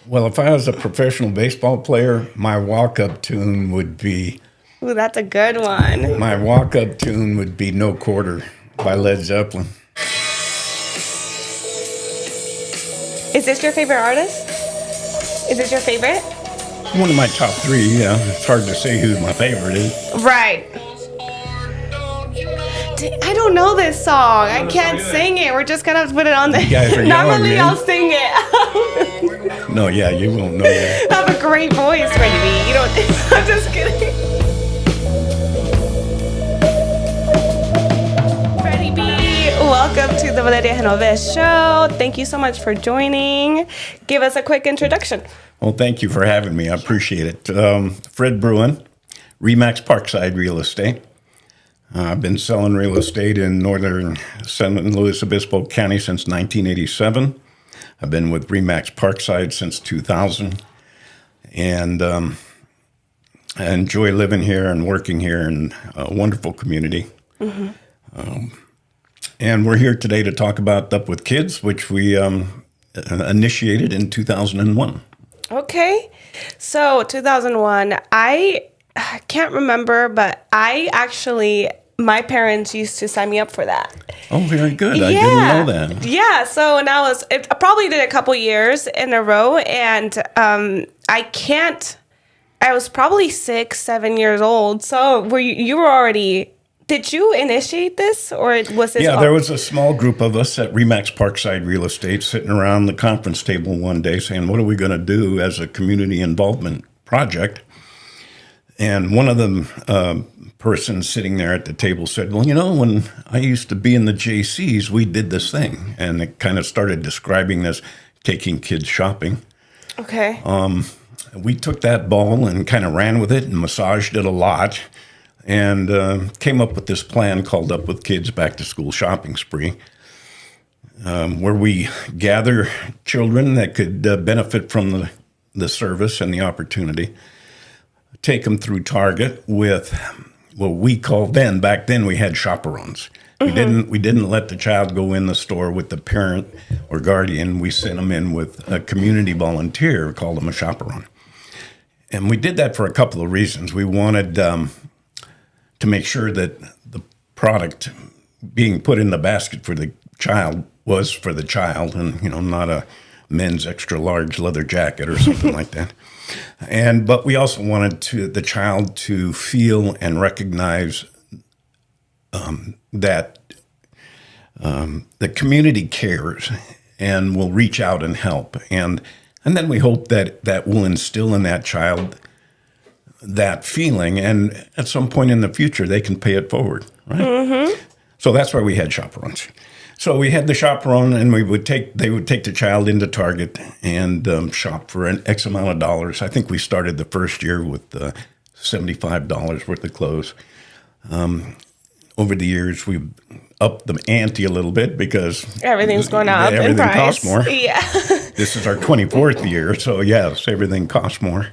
Well, if I was a professional baseball player, my walk-up tune would be Ooh, that's a good one. "No Quarter" by Led Zeppelin. Is this your favorite artist? Is this your favorite? One of my top three. Yeah, it's hard to say who my favorite is. Right. I don't know this song. I can't sing it. We're just gonna put it on there. You guys are young, Normally man. I'll sing it. No, yeah, you won't know that. I have a great voice, Freddie B. You don't. I'm just kidding. Freddie B, welcome to the Valeria Genoves show. Thank you so much for joining. Give us a quick introduction. Well, thank you for having me. I appreciate it. Fred Bruen, Remax Parkside Real Estate. I've been selling real estate in northern San Luis Obispo County since 1987. I've been with Remax Parkside since 2000. And I enjoy living here and working here in a wonderful community. Mm-hmm. And we're here today to talk about Up With Kids, which we initiated in 2001. Okay. So 2001, I can't remember, but my parents used to sign me up for that. Oh, very good. I didn't know that. Yeah. So now I probably did a couple years in a row, and I was probably 6, 7 years old. So you were already, did you initiate this, or was this? Yeah, there was a small group of us at Remax Parkside Real Estate sitting around the conference table one day saying, what are we going to do as a community involvement project? And one of the persons sitting there at the table said, well, when I used to be in the JCs, we did this thing. And it kind of started describing this, taking kids shopping. Okay. We took that ball and kind of ran with it and massaged it a lot and came up with this plan called Up With Kids Back to School Shopping Spree, where we gather children that could benefit from the service and the opportunity, take them through Target with what we called back then we had chaperones. Mm-hmm. We didn't let the child go in the store with the parent or guardian. We sent them in with a community volunteer, called them a chaperone. And we did that for a couple of reasons. We wanted to make sure that the product being put in the basket for the child was for the child and, not a men's extra large leather jacket or something like that. But we also wanted the child to feel and recognize that the community cares and will reach out and help. And then we hope that will instill in that child that feeling. And at some point in the future, they can pay it forward, right? Mm-hmm. So that's why we had chaperones. So we had the chaperone, and they would take the child into Target and shop for an X amount of dollars. I think we started the first year with $75 worth of clothes. Over the years, we've upped the ante a little bit because everything's going up. Everything in price. costs more. Yeah. This is our 24th year, so yes, everything costs more.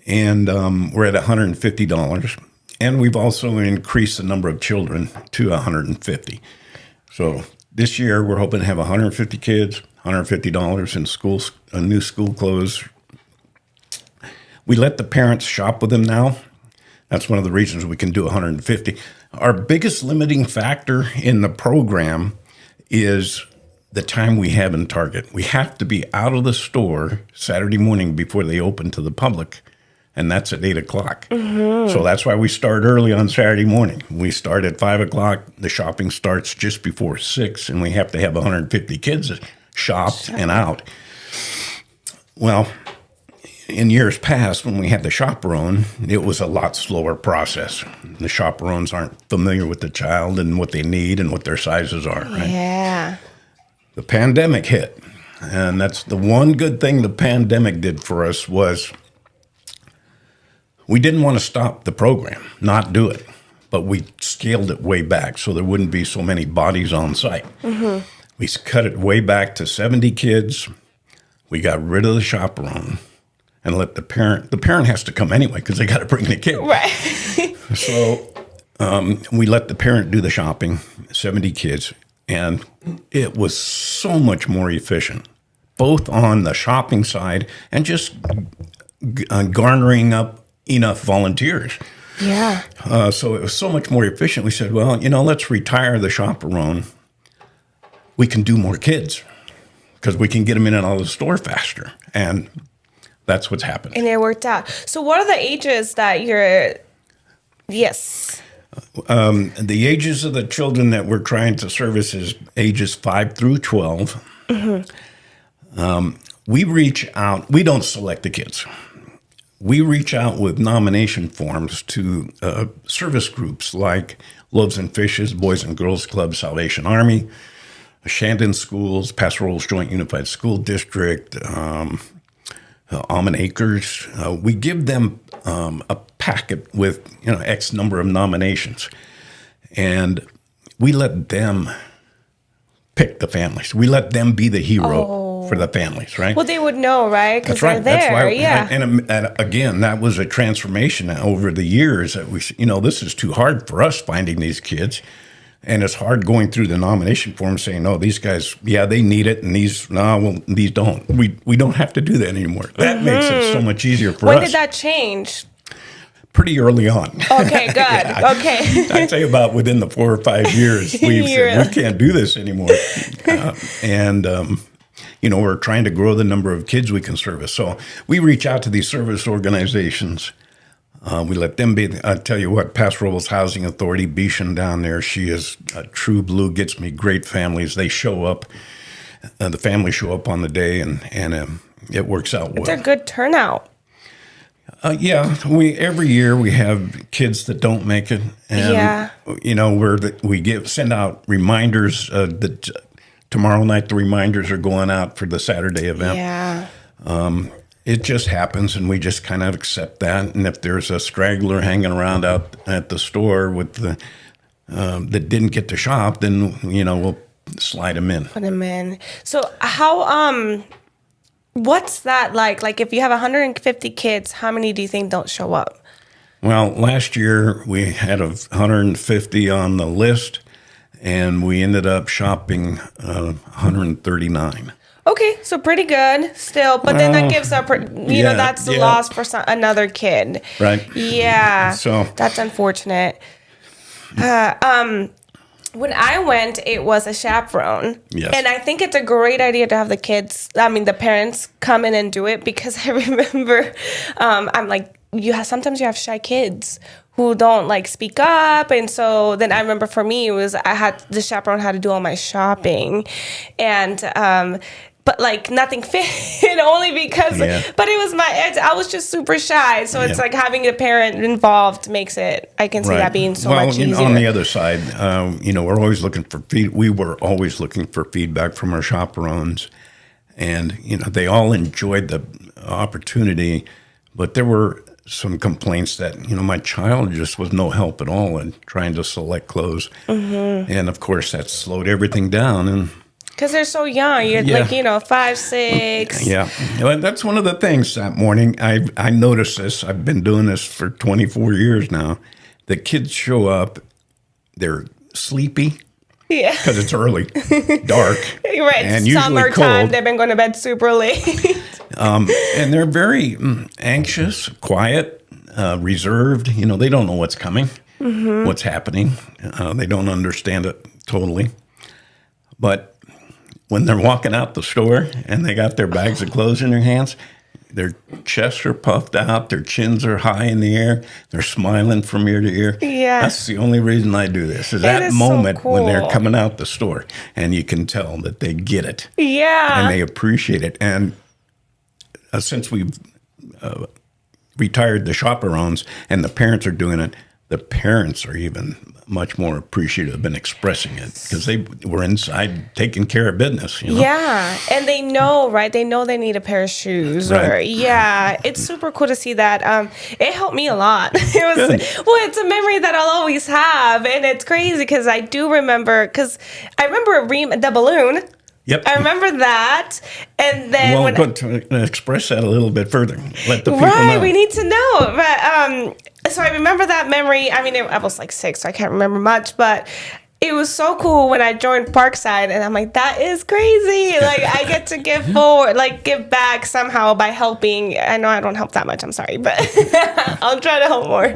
And we're at $150. And we've also increased the number of children to 150. So this year, we're hoping to have 150 kids, $150 in schools, new school clothes. We let the parents shop with them now. That's one of the reasons we can do 150. Our biggest limiting factor in the program is the time we have in Target. We have to be out of the store Saturday morning before they open to the public, and that's at 8 o'clock. Mm-hmm. So that's why we start early on Saturday morning. We start at 5 o'clock. The shopping starts just before 6, and we have to have 150 kids shopped and out. Well, in years past, when we had the chaperone, it was a lot slower process. The chaperones aren't familiar with the child and what they need and what their sizes are, right? Yeah. The pandemic hit, and that's the one good thing the pandemic did for us was we didn't want to stop the program, not do it, but we scaled it way back so there wouldn't be so many bodies on site. Mm-hmm. We cut it way back to 70 kids. We got rid of the chaperone and let the parent has to come anyway because they got to bring the kid. Right. So we let the parent do the shopping, 70 kids, and it was so much more efficient both on the shopping side and just garnering up enough volunteers. Yeah. So it was so much more efficient. We said, well, let's retire the chaperone. We can do more kids because we can get them in and out of the store faster. And that's what's happened. And it worked out. So what are the ages that you're... Yes. The ages of the children that we're trying to service is ages 5 through 12. We reach out. We don't select the kids. We reach out with nomination forms to service groups like Loaves and Fishes, Boys and Girls Club, Salvation Army, Shandon Schools, Paso Robles Joint Unified School District, Almond Acres. We give them a packet with X number of nominations, and we let them pick the families. We let them be the hero for the families, right? Well, they would know, right? Because That's right. they're there. That's why, and again, that was a transformation over the years that we, this is too hard for us finding these kids. And it's hard going through the nomination form saying, no, these guys, yeah, they need it. And these, no, well, these don't. We don't have to do that anymore. That makes it so much easier for us. When did that change? Pretty early on. Okay, good. Okay. I'd say about within the 4 or 5 years, we've said, we can't do this anymore. We're trying to grow the number of kids we can service. So we reach out to these service organizations. We let them be. I tell you what, Paso Robles Housing Authority, Bishan down there, she is a true blue, gets me great families. They show up. The families show up on the day, and it works out well. It's a good turnout. Yeah, every year we have kids that don't make it, and we send out reminders that tomorrow night the reminders are going out for the Saturday event. Yeah. It just happens, and we just kind of accept that. And if there's a straggler hanging around out at the store with that didn't get to shop, then we'll slide them in. Put them in. So how what's that like? Like if you have 150 kids, how many do you think don't show up? Well, last year we had 150 on the list, and we ended up shopping 139. Okay, so pretty good still, but then that gives up, that's a loss for another kid. Right. Yeah. So that's unfortunate. When I went, it was a chaperone. Yes. And I think it's a great idea to have the parents come in and do it, because I remember, I'm like, sometimes you have shy kids who don't speak up. And so then I remember for me, the chaperone had to do all my shopping, and, but nothing fit only because, but it was I was just super shy. So it's like having a parent involved makes it, I can see that being so much easier. On the other side, we're always looking for we were always looking for feedback from our chaperones, and, they all enjoyed the opportunity, but there were some complaints that, my child just was no help at all in trying to select clothes. Mm-hmm. And of course that slowed everything down. And because they're so young. You're 5, 6. Yeah. That's one of the things that morning. I noticed this. I've been doing this for 24 years now. The kids show up. They're sleepy. Yeah. Because it's early, dark. Right. And usually summertime, cold. They've been going to bed super late. And they're very anxious, quiet, reserved. They don't know what's coming, what's happening. They don't understand it totally. But when they're walking out the store and they got their bags of clothes in their hands, their chests are puffed out, their chins are high in the air, they're smiling from ear to ear. Yeah. That's the only reason I do this, is that moment when they're coming out the store, and you can tell that they get it. Yeah. And they appreciate it. And since we've retired the chaperones and the parents are doing it, the parents are even much more appreciative and expressing it, because they were inside taking care of business. Yeah, and they know, right? They know they need a pair of shoes. Right. It's super cool to see that. It helped me a lot. It's a memory that I'll always have, and it's crazy because I do remember, the balloon. Yep. I remember that. And then to express that a little bit further, let the people know. Right, we need to know. But so I remember that memory. I mean, I was 6, so I can't remember much, but it was so cool when I joined Parkside, and I'm like, that is crazy. Like, I get to give forward, like, give back somehow by helping. I know I don't help that much, I'm sorry, but I'll try to help more.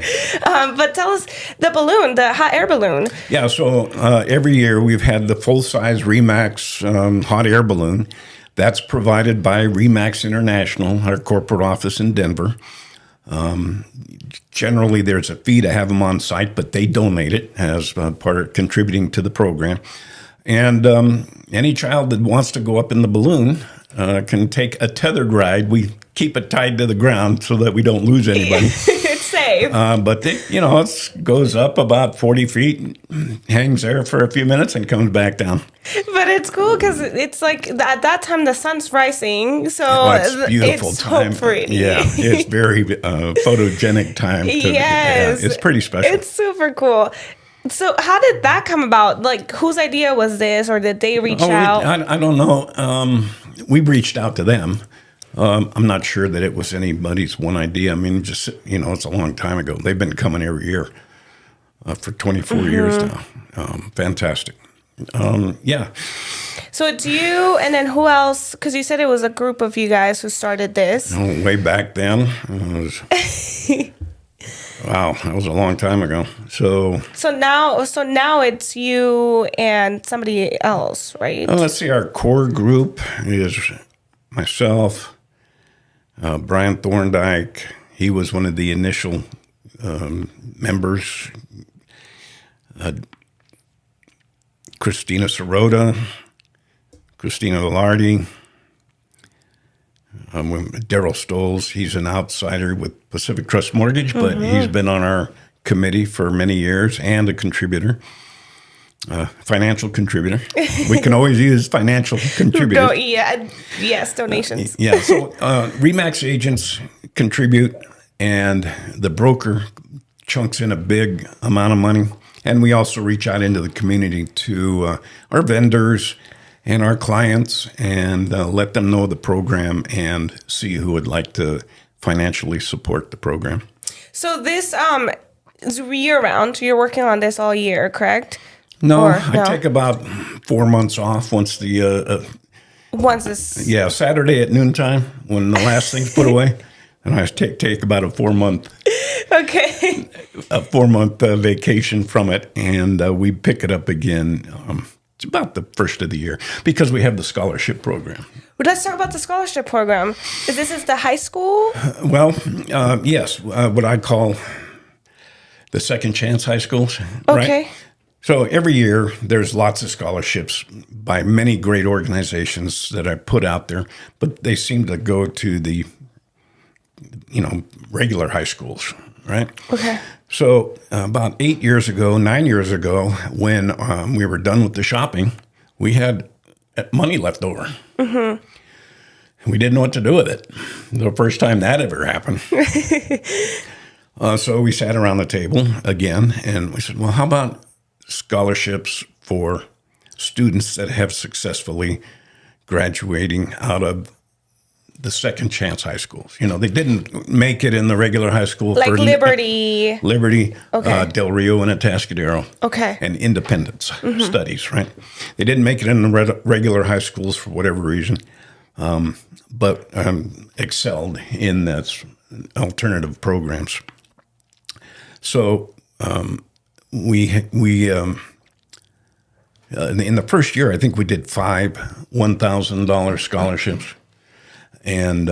But tell us, the balloon, the hot air balloon. Yeah, so every year we've had the full-size Remax hot air balloon. That's provided by Remax International, our corporate office in Denver. Generally, there's a fee to have them on site, but they donate it as part of contributing to the program. And any child that wants to go up in the balloon can take a tethered ride. We keep it tied to the ground so that we don't lose anybody. It's safe. But it goes up about 40 feet, hangs there for a few minutes, and comes back down. But it's cool because it's like at that time the sun's rising, so It's beautiful it's time. so pretty. Yeah, it's very photogenic time. Yes, it's pretty special. It's super cool. So how did that come about? Like, whose idea was this, or did they reach out? I don't know. We reached out to them. I'm not sure that it was anybody's one idea. I mean, just, it's a long time ago. They've been coming every year for 24 years now. Fantastic. Yeah. So it's you, and then who else? Because you said it was a group of you guys who started this. Way back then. Wow, that was a long time ago. So now it's you and somebody else, right? let's see. Our core group is myself, Brian Thorndike. He was one of the initial members. Christina Sirota, Christina Velarde, Daryl Stoles. He's an outsider with Pacific Trust Mortgage, but he's been on our committee for many years and a contributor. Financial contributor. We can always use financial contributors. Yes, donations. Yeah, so Remax agents contribute, and the broker chunks in a big amount of money. And we also reach out into the community to our vendors and our clients and let them know the program and see who would like to financially support the program. So this is year-round. You're working on this all year, correct? No, I take about 4 months off once Saturday at noontime when the last thing's put away. And I take about a 4-month vacation from it, and we pick it up again. It's about the first of the year because we have the scholarship program. Well, let's talk about the scholarship program. This is the high school? Yes, what I call the second chance high schools. Okay. Right? So every year there's lots of scholarships by many great organizations that I put out there, but they seem to go to the regular high schools, right? Okay. So about 9 years ago, when we were done with the shopping, we had money left over. Mm-hmm. We didn't know what to do with it. The first time that ever happened. So we sat around the table again, and we said, well, how about scholarships for students that have successfully graduating out of the second chance high schools. They didn't make it in the regular high school. Like Liberty. Okay. Del Rio and Atascadero. Okay. And Independence studies, right? They didn't make it in the regular high schools for whatever reason, but excelled in those alternative programs. So we in the first year, I think we did 5 $1,000 scholarships. And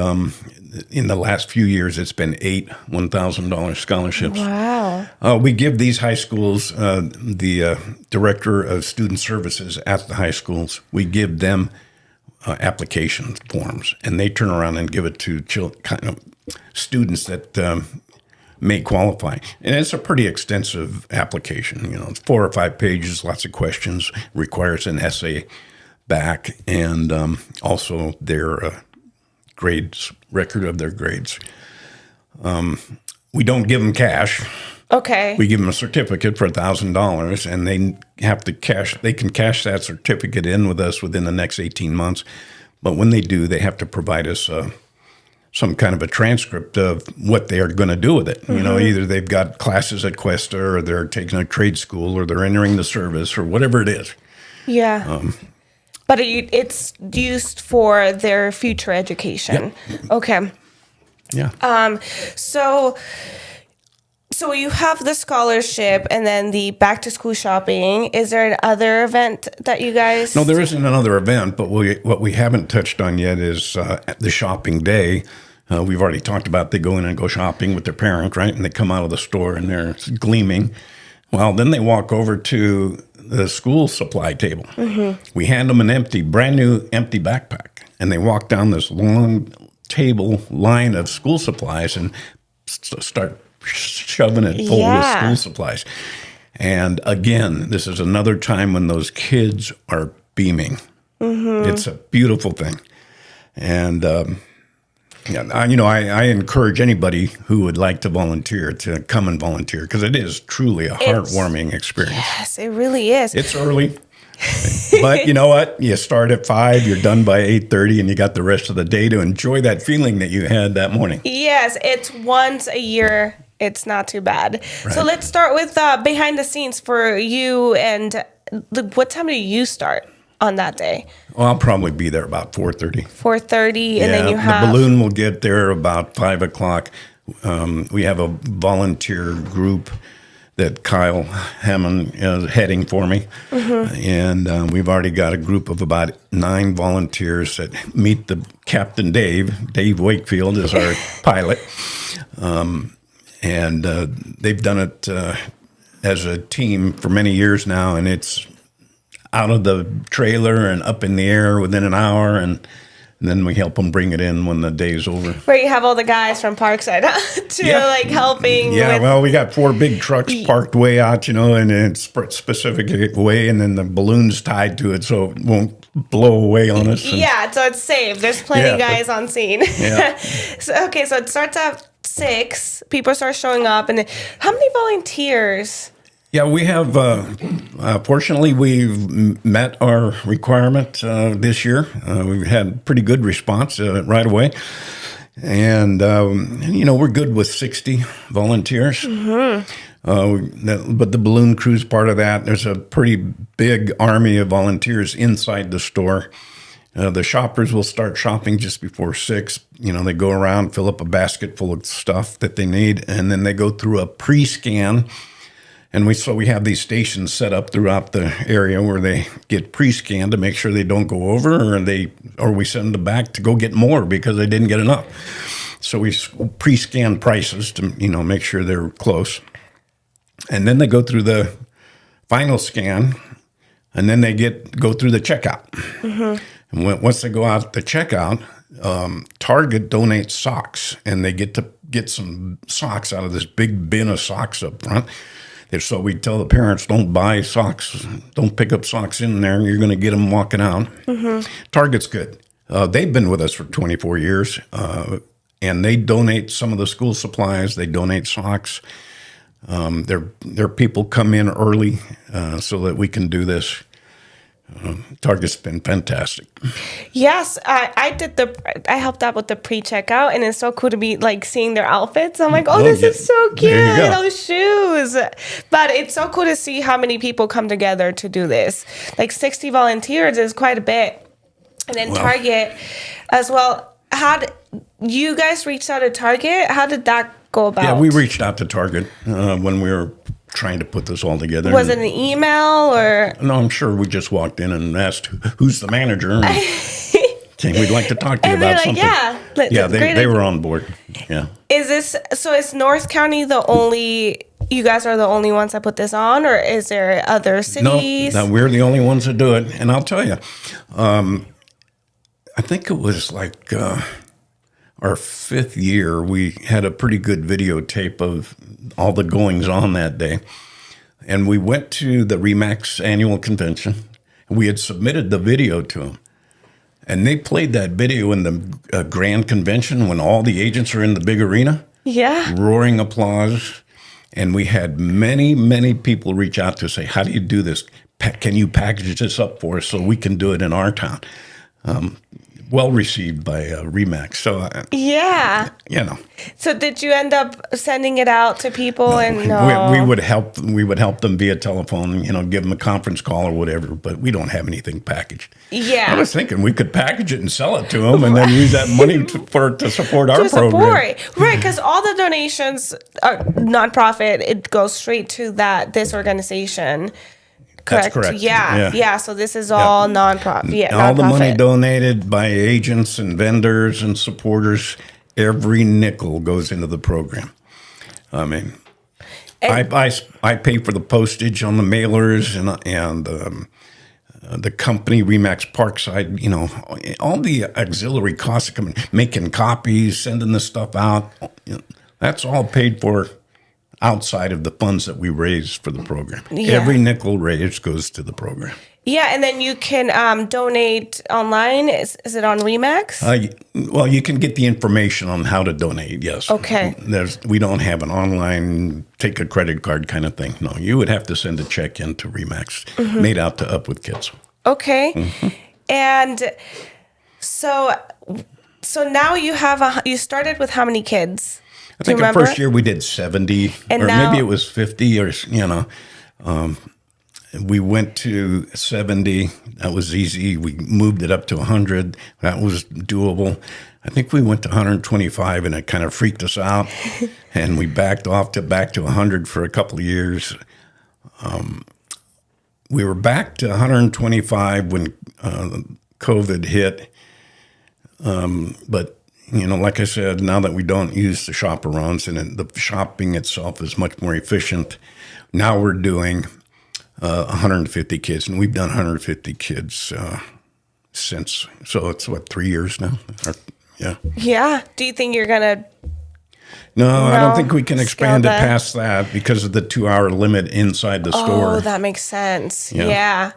in the last few years, it's been 8 $1,000 scholarships. Wow. We give these high schools, the director of student services at the high schools, we give them application forms, and they turn around and give it to students that may qualify. And it's a pretty extensive application. It's 4 or 5 pages, lots of questions, requires an essay back, and also their grades, record of their grades. We don't give them cash. Okay. We give them a certificate for $1,000, and they have to they can cash that certificate in with us within the next 18 months. But when they do, they have to provide us some some kind of a transcript of what they are going to do with it. You know, either they've got classes at Cuesta, or they're taking a trade school, or they're entering the service, or whatever it is. Yeah. But it's used for their future education. Yep. Okay. Yeah. So you have the scholarship and then the back to school shopping. Is there another event that you guys? No, there isn't another event, but what we haven't touched on yet is the shopping day. We've already talked about they go in and go shopping with their parent, right? And they come out of the store and they're gleaming. Well, then they walk over to the school supply table. We hand them an brand new empty backpack, and they walk down this long table line of school supplies and start shoving it full with school supplies. And again, this is another time when those kids are beaming. It's a beautiful thing. And, I encourage anybody who would like to volunteer to come and volunteer, because it is truly a heartwarming experience. Yes, it really is. It's early. But you know what? You start at 5, you're done by 8:30, and you got the rest of the day to enjoy that feeling that you had that morning. Yes, it's once a year. It's not too bad. Right. So let's start with behind the scenes for you. And what time do you start on that day? Well, I'll probably be there about 4:30. 4:30, and then you have... The balloon will get there about 5 o'clock. We have a volunteer group that Kyle Hammond is heading for me. And we've already got a group of about 9 volunteers that meet the Captain Dave. Dave Wakefield is our pilot. And they've done it as a team for many years now, and it's out of the trailer and up in the air within an hour, and then we help them bring it in when the day's over. Where you have all the guys from Parkside helping. Yeah, with... well, we got 4 big trucks parked way out, and it's specific way, and then the balloon's tied to it so it won't blow away on us. Yeah, so it's safe. There's plenty of guys on scene. Yeah. So it starts at 6. People start showing up, and how many volunteers? Yeah, we have, fortunately, we've met our requirement this year. We've had pretty good response right away. And, we're good with 60 volunteers. But the balloon crew's part of that. There's a pretty big army of volunteers inside the store. The shoppers will start shopping just before 6. They go around, fill up a basket full of stuff that they need, and then they go through a pre-scan. And we have these stations set up throughout the area where they get pre-scanned to make sure they don't go over, or we send them back to go get more because they didn't get enough. So we pre-scan prices to make sure they're close, and then they go through the final scan, and then they go through the checkout. And once they go out the checkout, Target donates socks, and they get some socks out of this big bin of socks up front. So we tell the parents, don't buy socks, don't pick up socks in there. You're going to get them walking out. Target's good. They've been with us for 24 years, and they donate some of the school supplies. They donate socks. Their people come in early so that we can do this. Target's been fantastic. Yes, I helped out with the pre-checkout, and it's so cool to be seeing their outfits. I'm like, this is so cute, those shoes. But it's so cool to see how many people come together to do this. 60 volunteers is quite a bit. And then Target as well. How did you guys reach out to Target? How did that go about? Yeah, we reached out to Target when we were trying to put this all together. Was it an email or? No, I'm sure we just walked in and asked who's the manager. And we'd like to talk to you about something. Yeah, they were on board. Yeah. Is North County you guys are the only ones that put this on, or is there other cities? No, we're the only ones that do it. And I'll tell you, I think it was our 5th year, we had a pretty good videotape of all the goings on that day. And we went to the RE/MAX annual convention. We had submitted the video to them. And they played that video in the grand convention when all the agents are in the big arena. Yeah. Roaring applause. And we had many, many people reach out to say, how do you do this? Can you package this up for us so we can do it in our town? well received by Remax. So, Yeah. you know, So did you end up sending it out to people? And no. we would help. We would help them via telephone. You know, give them a conference call or whatever. But we don't have anything packaged. Yeah. I was thinking we could package it and sell it to them, and then use that money to support our program. Right? Because all the donations are nonprofit. It goes straight to this organization. Correct. That's correct. Yeah. So this is all nonprofit. Yeah, all the money nonprofit. donated by agents and vendors and supporters, every nickel goes into the program. I mean, I pay for the postage on the mailers and the company Remax Parkside. You know, all the auxiliary costs that come in, making copies, sending the stuff out. You know, that's all paid for outside of the funds that we raise for the program. Yeah. Every nickel raised goes to the program. Yeah, and then you can donate online. Is it on Remax? Well, you can get the information on how to donate, yes. Okay. We don't have an online take a credit card kind of thing. No, you would have to send a check in to Remax, made out to Up With Kids. Okay. And so now you started with how many kids? I think the first year we did 70, and or now, maybe it was 50, or, you know. We went to 70. That was easy. We moved it up to 100. That was doable. I think we went to 125, and it kind of freaked us out. And we backed off back to 100 for a couple of years. We were back to 125 when COVID hit. But, you know, like I said, now that we don't use the chaperones and the shopping itself is much more efficient, now we're doing 150 kids, and we've done 150 kids since. So it's 3 years now. Yeah. Do you think you're gonna? No, I don't think we can expand it past that because of the 2-hour limit inside the store. Oh, that makes sense. Yeah.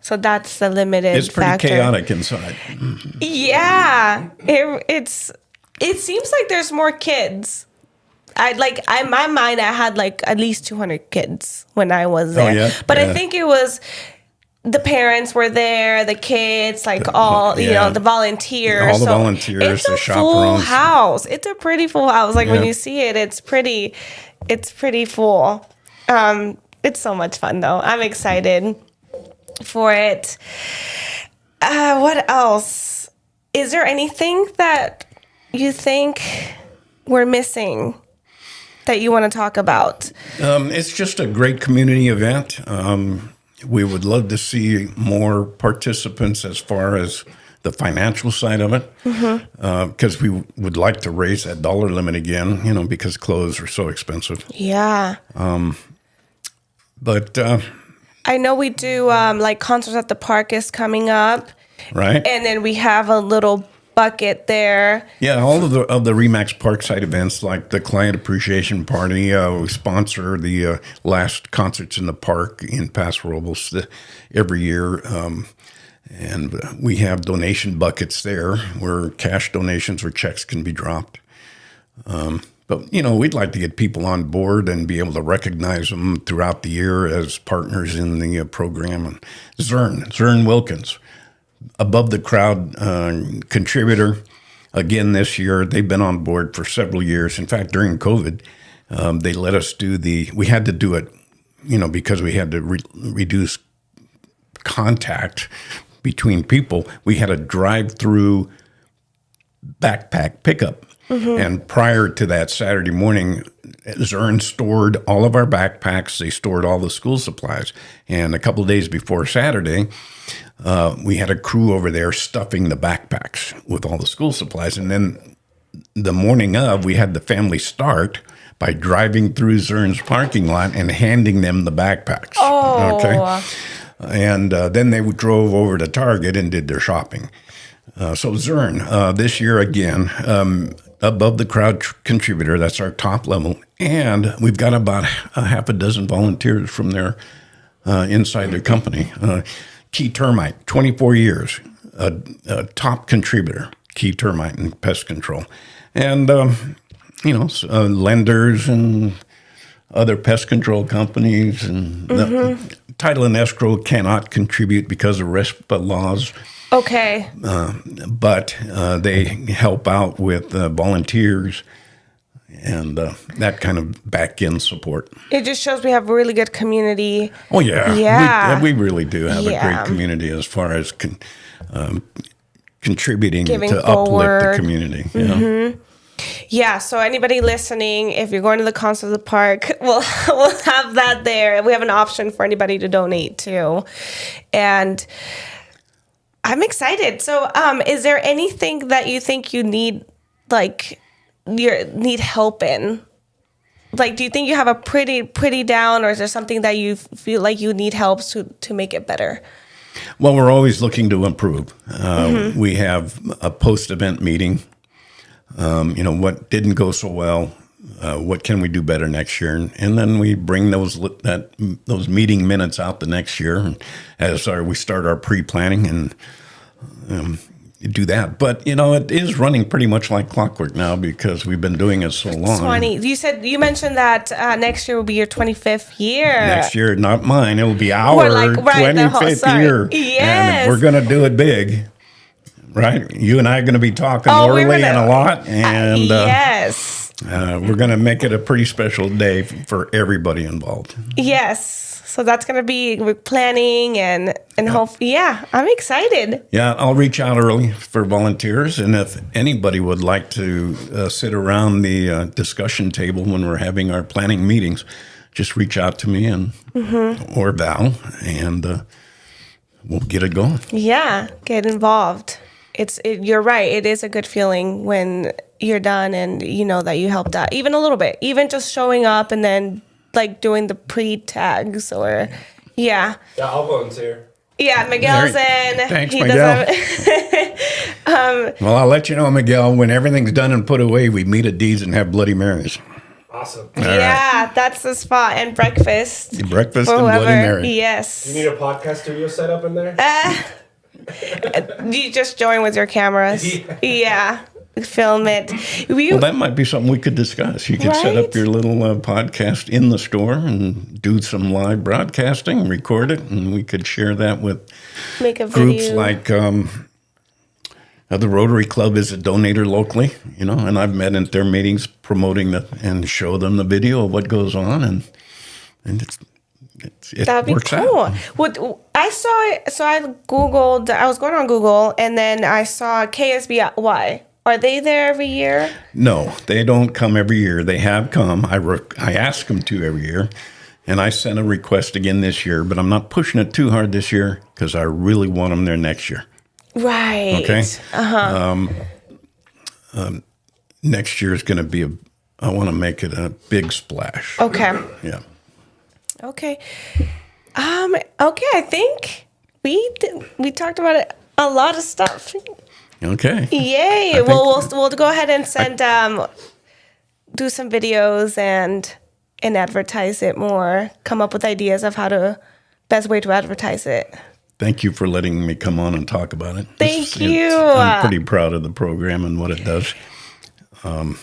So that's the limited. It's pretty factor. chaotic inside. Yeah. It seems like there's more kids. In my mind, I had at least 200 kids when I was there. Oh, yeah? But I think it was the parents were there, the kids, you know, the volunteers. All the volunteers, the chaperones. It's a full house. It's a pretty full house. When you see it, it's pretty full. It's so much fun, though. I'm excited for it. What else? Is there anything that you think we're missing that you want to talk about? It's just a great community event. We would love to see more participants as far as the financial side of it, because we would like to raise that dollar limit again, you know, because clothes are so expensive. Yeah. But I know we do concerts at the park is coming up. Right. And then we have a little bucket there. Yeah, all of the Remax Parkside events, like the Client Appreciation Party, we sponsor the last concerts in the park in Paso Robles every year. And we have donation buckets there where cash donations or checks can be dropped. But, you know, we'd like to get people on board and be able to recognize them throughout the year as partners in the program. And Zern Wilkins, above the crowd contributor, again this year. They've been on board for several years. In fact, during COVID, they let us we had to do it, you know, because we had to reduce contact between people. We had a drive-through backpack pickup. And prior to that Saturday morning, Zern stored all of our backpacks. They stored all the school supplies. And a couple of days before Saturday, we had a crew over there stuffing the backpacks with all the school supplies. And then the morning of, we had the family start by driving through Zern's parking lot and handing them the backpacks. Oh. Okay. And then they drove over to Target and did their shopping. So Zern, this year again, above the crowd contributor, that's our top level. And we've got about a half a dozen volunteers from their inside their company. Key Termite, 24 years, a top contributor, Key Termite and Pest Control. And, you know, lenders and other pest control companies. And the title and escrow cannot contribute because of RESPA laws. Okay. But they help out with volunteers and that kind of back end support. It just shows we have a really good community. Oh yeah, Yeah. we really do have a Yeah. great community as far as contributing Giving to uplift forward. the community. Yeah. Yeah, so anybody listening, if you're going to the concert of the park, we'll have that there. We have an option for anybody to donate to. And I'm excited. So is there anything that you think you need, like, need help in? Like, do you think you have a pretty down, or is there something that you feel like you need help to make it better? Well, we're always looking to improve. We have a post-event meeting. What didn't go so well, what can we do better next year? And then we bring those meeting minutes out the next year as we start our pre-planning and do that. But, it is running pretty much like clockwork now because we've been doing it so long. You mentioned that next year will be your 25th year. Next year, not mine. It will be our Or like, right, 25th year. Yes. And we're going to do it big. Right, you and I are going to be talking early and a lot, and yes, we're going to make it a pretty special day for everybody involved. Yes, so that's going to be we're planning and hope. Yeah, I'm excited. Yeah, I'll reach out early for volunteers, and if anybody would like to sit around the discussion table when we're having our planning meetings, just reach out to me and or Val, and we'll get it going. Yeah, get involved. You're right. It is a good feeling when you're done and you know that you helped out, even a little bit, even just showing up and then like doing the pre-tags or, yeah. Yeah, I'll volunteer. Yeah, Miguel's in. Thanks, Miguel. Well, I'll let you know, Miguel, when everything's done and put away, we meet at Dee's and have Bloody Marys. Awesome. Yeah, that's the spot. And breakfast. Breakfast and Bloody Mary. Yes. You need a podcast studio set up in there? You just join with your cameras. Yeah. Film it. Well, that might be something we could discuss. You could set up your little podcast in the store and do some live broadcasting, record it, and we could share that with groups like the Rotary Club is a donator locally, and I've met at their meetings promoting that and show them the video of what goes on, and that'd be cool. I saw it. So I Googled. I was going on Google, and then I saw KSBY. Are they there every year? No, they don't come every year. They have come. I ask them to every year, and I sent a request again this year. But I'm not pushing it too hard this year because I really want them there next year. Right. Okay. Next year is going to be I want to make it a big splash. Okay. Yeah. Okay. Okay. I think we talked about it, a lot of stuff. Okay. Yay! Well, we'll go ahead and send do some videos and advertise it more. Come up with ideas of best way to advertise it. Thank you for letting me come on and talk about it. Thank you. I'm pretty proud of the program and what it does, and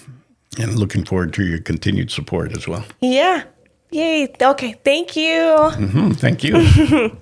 looking forward to your continued support as well. Yeah. Yay. Okay. Thank you. Thank you.